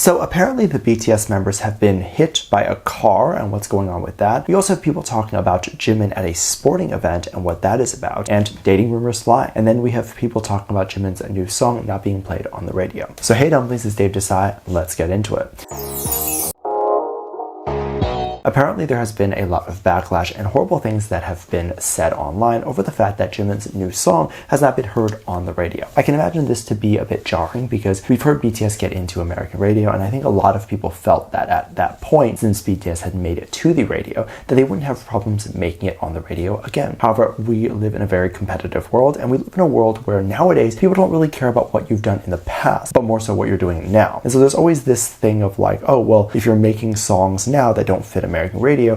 So apparently the BTS members have been hit by a car and what's going on with that. We also have people talking about Jimin at a sporting event and what that is about, and dating rumors fly. And then we have people talking about Jimin's new song not being played on the radio. So hey Dumplings, it's Dave Desai. Let's get into it. Apparently there has been a lot of backlash and horrible things that have been said online over the fact that Jimin's new song has not been heard on the radio. I can imagine this to be a bit jarring because we've heard BTS get into American radio, and I think a lot of people felt that at that point, since BTS had made it to the radio, that they wouldn't have problems making it on the radio again. However, we live in a very competitive world, and we live in a world where nowadays people don't really care about what you've done in the past, but more so what you're doing now. And so there's always this thing of like, oh, well, if you're making songs now that don't fit American radio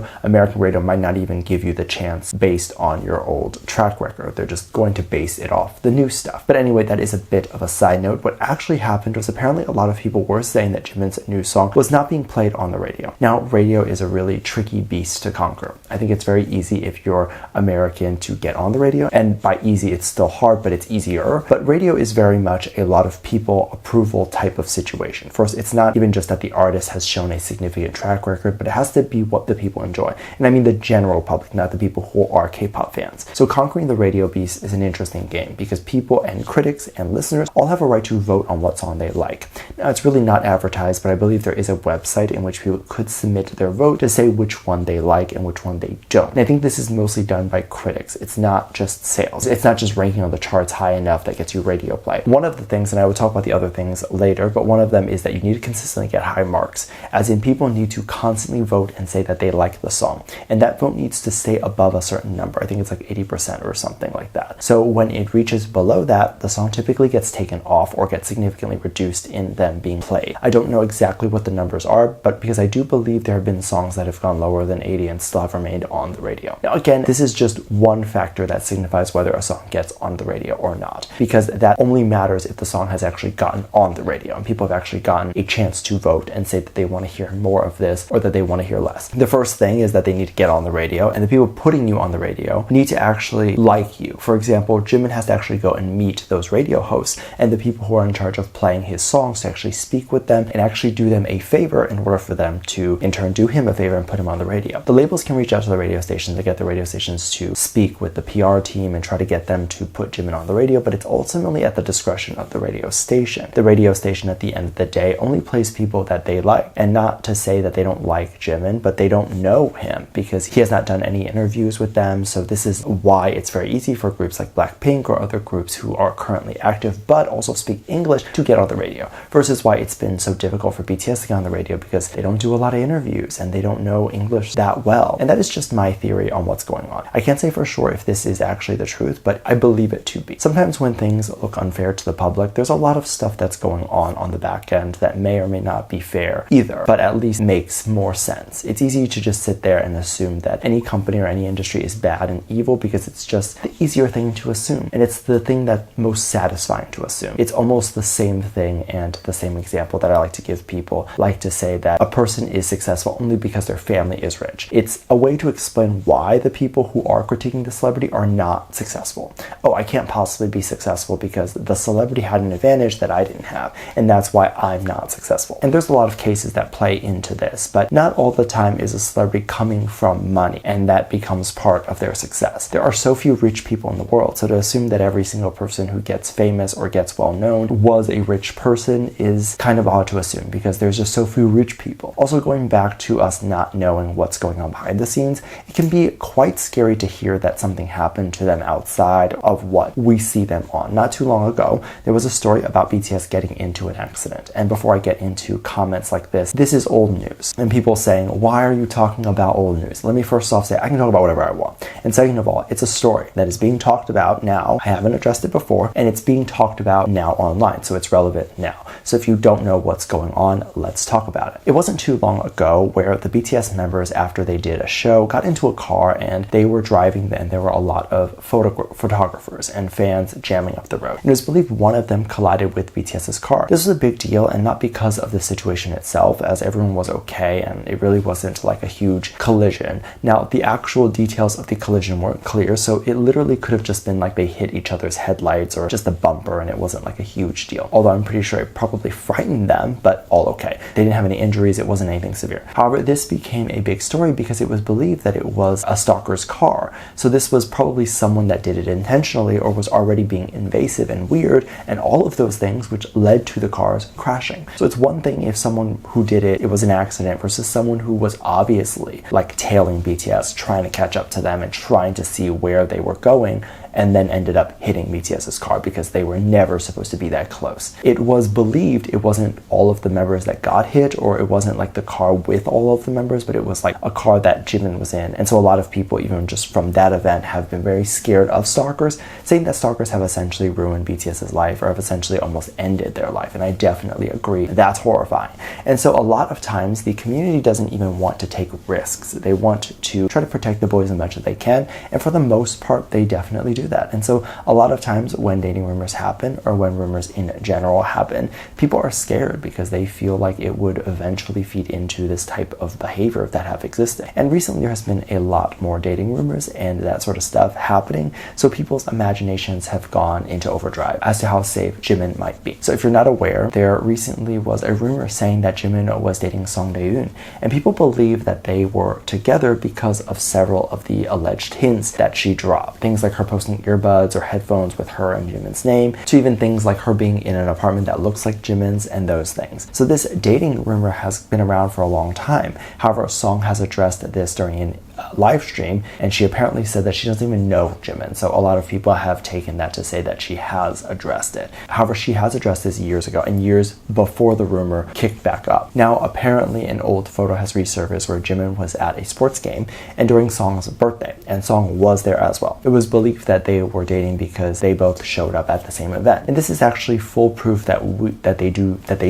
might not even give you the chance based on your old track record. They're just going to base it off the new stuff. But anyway, that is a bit of a side note. What actually happened was apparently a lot of people were saying that Jimin's new song was not being played on the radio. Now, radio is a really tricky beast to conquer. I think it's very easy if you're American to get on the radio, and by easy, it's still hard, but it's easier. But radio is very much a lot of people approval type of situation. First, it's not even just that the artist has shown a significant track record, but it has to be what the people enjoy. And I mean the general public, not the people who are K-pop fans. So conquering the radio beast is an interesting game because people and critics and listeners all have a right to vote on what song they like. Now, it's really not advertised, but I believe there is a website in which people could submit their vote to say which one they like and which one they don't. And I think this is mostly done by critics. It's not just sales. It's not just ranking on the charts high enough that gets you radio play. One of the things, and I will talk about the other things later, but one of them is that you need to consistently get high marks, as in people need to constantly vote and say that they like the song, and that vote needs to stay above a certain number. I think it's like 80% or something like that. So when it reaches below that, the song typically gets taken off or gets significantly reduced in them being played. I don't know exactly what the numbers are, but because I do believe there have been songs that have gone lower than 80 and still have remained on the radio. Now again, this is just one factor that signifies whether a song gets on the radio or not, because that only matters if the song has actually gotten on the radio and people have actually gotten a chance to vote and say that they want to hear more of this or that they want to hear less. The first thing is that they need to get on the radio, and the people putting you on the radio need to actually like you. For example, Jimin has to actually go and meet those radio hosts and the people who are in charge of playing his songs to actually speak with them and actually do them a favor in order for them to in turn do him a favor and put him on the radio. The labels can reach out to the radio stations to get the radio stations to speak with the PR team and try to get them to put Jimin on the radio, but it's ultimately at the discretion of the radio station. The radio station at the end of the day only plays people that they like, and not to say that they don't like Jimin, but they don't know him because he has not done any interviews with them. So this is why it's very easy for groups like Blackpink or other groups who are currently active but also speak English to get on the radio, versus why it's been so difficult for BTS to get on the radio because they don't do a lot of interviews and they don't know English that well. And that is just my theory on what's going on. I can't say for sure if this is actually the truth, but I believe it to be. Sometimes when things look unfair to the public, there's a lot of stuff that's going on the back end that may or may not be fair either, but at least makes more sense. It's easy to just sit there and assume that any company or any industry is bad and evil because it's just the easier thing to assume, and it's the thing that's most satisfying to assume. It's almost the same thing and the same example that I like to give people, like to say that a person is successful only because their family is rich. It's a way to explain why the people who are critiquing the celebrity are not successful. Oh, I can't possibly be successful because the celebrity had an advantage that I didn't have, and that's why I'm not successful. And there's a lot of cases that play into this, but not all the time is a celebrity coming from money and that becomes part of their success. There are so few rich people in the world, so to assume that every single person who gets famous or gets well known was a rich person is kind of odd to assume because there's just so few rich people. Also, going back to us not knowing what's going on behind the scenes, it can be quite scary to hear that something happened to them outside of what we see them on. Not too long ago, there was a story about BTS getting into an accident, and before I get into comments like this is old news and people saying, why are you talking about old news? Let me first off say I can talk about whatever I want, and second of all, it's a story that is being talked about now. I haven't addressed it before, and it's being talked about now online, so it's relevant now. So if you don't know what's going on, let's talk about it. It wasn't too long ago where the BTS members, after they did a show, got into a car and they were driving, and there were a lot of photographers and fans jamming up the road. And it was believed one of them collided with BTS's car. This was a big deal, and not because of the situation itself, as everyone was okay and it really wasn't wasn't like a huge collision. Now, the actual details of the collision weren't clear, so it literally could have just been like they hit each other's headlights or just a bumper and it wasn't like a huge deal. Although I'm pretty sure it probably frightened them, but all okay. They didn't have any injuries, it wasn't anything severe. However, this became a big story because it was believed that it was a stalker's car. So this was probably someone that did it intentionally or was already being invasive and weird, and all of those things which led to the cars crashing. So it's one thing if someone who did it was an accident versus someone who was obviously like tailing BTS, trying to catch up to them and trying to see where they were going, and then ended up hitting BTS's car because they were never supposed to be that close. It was believed it wasn't all of the members that got hit, or it wasn't like the car with all of the members, but it was like a car that Jimin was in. And so a lot of people, even just from that event, have been very scared of stalkers, saying that stalkers have essentially ruined BTS's life or have essentially almost ended their life. And I definitely agree. That's horrifying. And so a lot of times the community doesn't even want to take risks. They want to try to protect the boys as much as they can. And for the most part, they definitely do that. And so a lot of times when dating rumors happen, or when rumors in general happen, people are scared because they feel like it would eventually feed into this type of behavior that have existed. And recently there has been a lot more dating rumors and that sort of stuff happening, so people's imaginations have gone into overdrive as to how safe Jimin might be. So if you're not aware, there recently was a rumor saying that Jimin was dating Song Daeun, and people believe that they were together because of several of the alleged hints that she dropped. Things like her posting earbuds or headphones with her and Jimin's name, to even things like her being in an apartment that looks like Jimin's and those things. So this dating rumor has been around for a long time. However, Song has addressed this during an live stream, and she apparently said that she doesn't even know Jimin. So a lot of people have taken that to say that she has addressed it. However, she has addressed this years ago and years before the rumor kicked back up. Now, apparently an old photo has resurfaced where Jimin was at a sports game and during Song's birthday, and Song was there as well. It was believed that they were dating because they both showed up at the same event. And this is actually full proof that they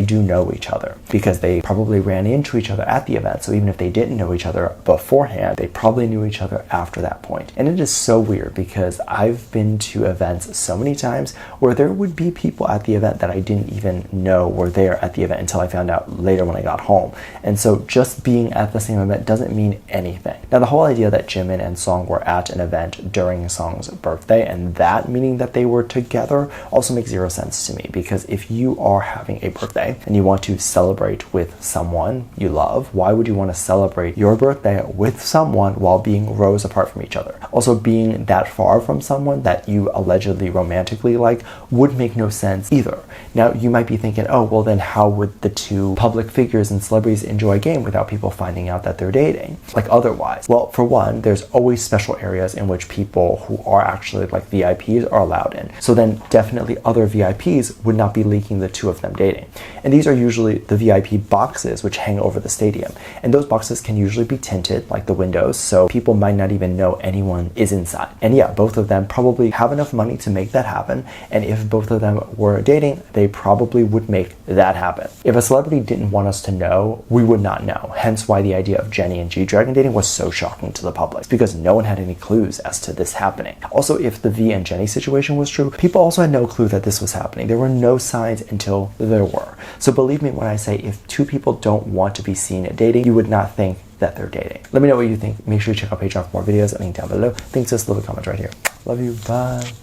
do know each other, because they probably ran into each other at the event. So even if they didn't know each other beforehand, they probably knew each other after that point. And it is so weird because I've been to events so many times where there would be people at the event that I didn't even know were there at the event until I found out later when I got home. And so just being at the same event doesn't mean anything. Now, the whole idea that Jimin and Song were at an event during Song's birthday and that meaning that they were together also makes zero sense to me, because if you are having a birthday and you want to celebrate with someone you love, why would you want to celebrate your birthday with someone while being rows apart from each other? Also, being that far from someone that you allegedly romantically like would make no sense either. Now, you might be thinking, oh, well then how would the two public figures and celebrities enjoy a game without people finding out that they're dating, like otherwise? Well, for one, there's always special areas in which people who are actually like VIPs are allowed in. So then definitely other VIPs would not be leaking the two of them dating. And these are usually the VIP boxes which hang over the stadium. And those boxes can usually be tinted like the windows, so people might not even know anyone is inside. And yeah, both of them probably have enough money to make that happen. And if both of them were dating, they probably would make that happen. If a celebrity didn't want us to know, we would not know. Hence why the idea of Jennie and G-Dragon dating was so shocking to the public. It's because no one had any clues as to this happening. Also, if the V and Jennie situation was true, people also had no clue that this was happening. There were no signs until there were. So believe me when I say, if two people don't want to be seen dating, you would not think that they're dating. Let me know what you think. Make sure you check out Patreon for more videos. Link down below. Thanks, just leave a comment right here. Love you. Bye.